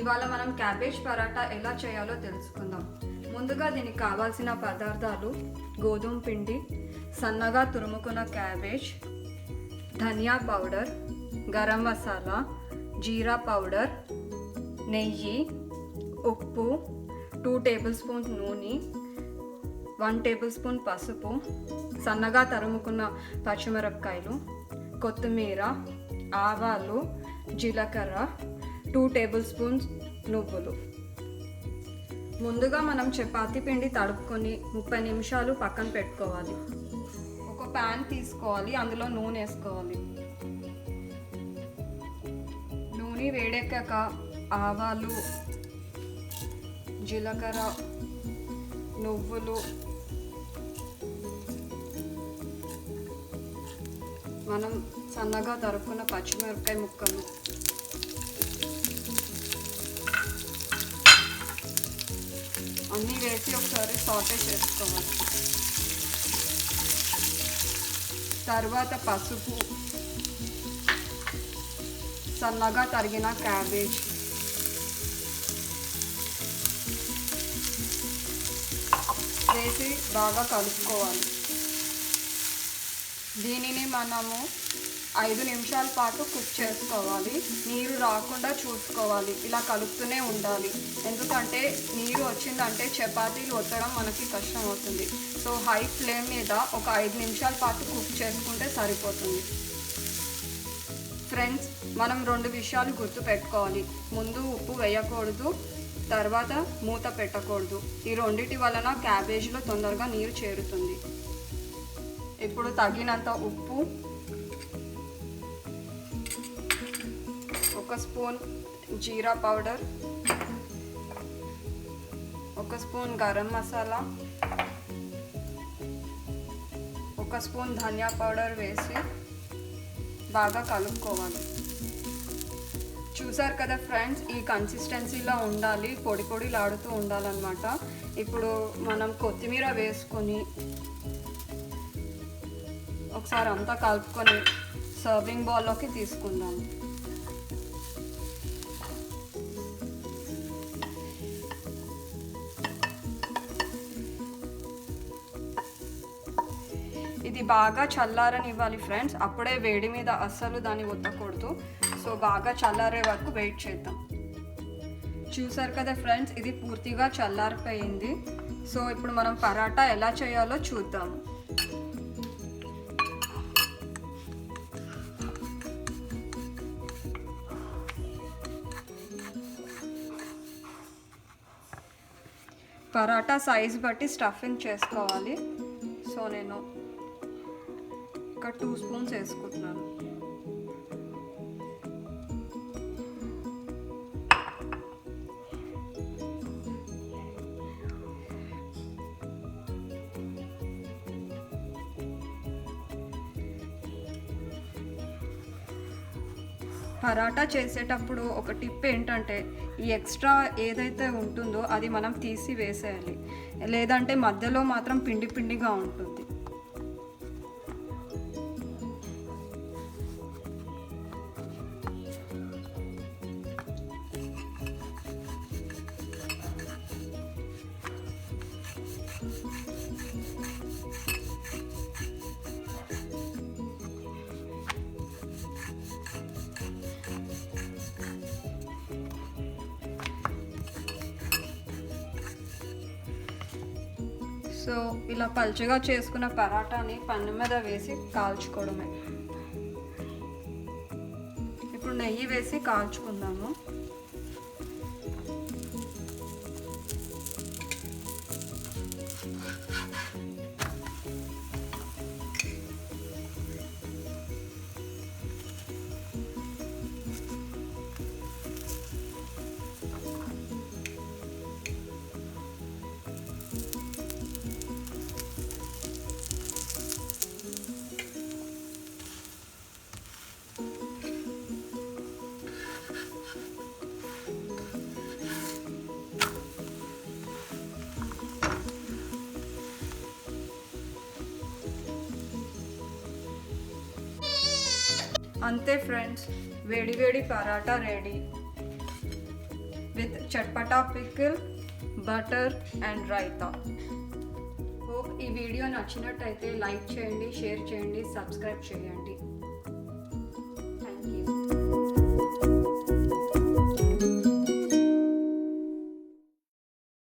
ఇవాళ మనం క్యాబేజ్ పరాటా ఎలా చేయాలో తెలుసుకుందాం. ముందుగా దీనికి కావాల్సిన పదార్థాలు: గోధుమ పిండి, సన్నగా తురుముకున్న క్యాబేజ్, ధనియా పౌడర్, గరం మసాలా, జీరా పౌడర్, నెయ్యి, ఉప్పు, 2 టేబుల్ స్పూన్ నూనె, 1 టేబుల్ స్పూన్ పసుపు, సన్నగా తరుముకున్న పచ్చిమిరపకాయలు, కొత్తిమీర, ఆవాలు, జీలకర్ర, 2 టేబుల్ స్పూన్స్ నువ్వులు. ముందుగా మనం చపాతీ పిండి తడుపుకొని 30 నిమిషాలు పక్కన పెట్టుకోవాలి. ఒక ప్యాన్ తీసుకోవాలి, అందులో నూనె వేసుకోవాలి. నూనె వేడెక్కాక ఆవాలు, జీలకర్ర, నువ్వులు, మనం సన్నగా తరుక్కున్న పచ్చిమిరపకాయ ముక్కలు, అన్నీ వేసి ఒకసారి సాటే చేసుకోవాలి. తర్వాత పసుపు, సన్నగా తరిగిన క్యాబేజ్, వేసి బాగా కలుపుకోవాలి. దీనిని మనము 5 నిమిషాల పాటు కుక్ చేసుకోవాలి. నీరు రాకుండా చూసుకోవాలి. ఇలా కలుపుతూనే ఉండాలి. ఎందుకంటే నీరు వచ్చిందంటే చపాతీలు ఒత్తడం మనకి కష్టం అవుతుంది. సో హై ఫ్లేమ్ మీద ఒక 5 నిమిషాల పాటు కుక్ చేసుకుంటే సరిపోతుంది. ఫ్రెండ్స్, మనం 2 విషయాలు గుర్తు పెట్టుకోవాలి. ముందు ఉప్పు వేయకూడదు, తర్వాత మూత పెట్టకూడదు. ఈ రెండిటి వలన క్యాబేజ్లో తొందరగా నీరు చేరుతుంది. ఇప్పుడు తగినంత ఉప్పు, 1 spoon jeera powder, 1 spoon garam masala, 1 spoon dhaniya powder వేసి బాగా కలుపుకోవాలి. చూసారు కదా ఫ్రెండ్స్, ఈ కన్సిస్టెన్సీలో ఉండాలి, పొడి పొడిలాడుతూ ఉండాలన్నమాట. ఇప్పుడు మనం కొత్తిమీర వేసుకొని ఒకసారి అంతా కలుపుకొని సర్వింగ్ బౌల్లోకి తీసుకుందాం. ఇది బాగా చల్లారనివ్వాలి ఫ్రెండ్స్. అప్పుడే వేడి మీద అస్సలు దాన్ని ఒత్తకూడదు. సో బాగా చల్లారే వరకు వెయిట్ చేద్దాం. చూసారు కదా ఫ్రెండ్స్, ఇది పూర్తిగా చల్లారిపోయింది. సో ఇప్పుడు మనం పరాటా ఎలా చేయాలో చూద్దాము. పరాటా సైజ్ బట్టి స్టఫింగ్ చేసుకోవాలి. సో నేను ఒక 2 స్పూన్స్ వేసుకుంటున్నాను. పరాటా చేసేటప్పుడు ఒక టిప్ ఏంటంటే, ఈ ఎక్స్ట్రా ఏదైతే ఉంటుందో అది మనం తీసి వేసేయాలి. లేదంటే మధ్యలో మాత్రం పిండి పిండిగా ఉంటుంది. సో ఇలా పల్చగా చేసుకున్న పరాటాని పన్ను మీద వేసి కాల్చుకోవడమే. ఇప్పుడు నెయ్యి వేసి కాల్చుకుందాము. అంతే ఫ్రెండ్స్, వేడి వేడి paratha ready. with chatpata pickle, butter and raita. Hope ఈ వీడియో నచ్చినట్టయితే లైక్ చేయండి, షేర్ చేయండి, సబ్స్క్రైబ్ చేయండి. Thank you.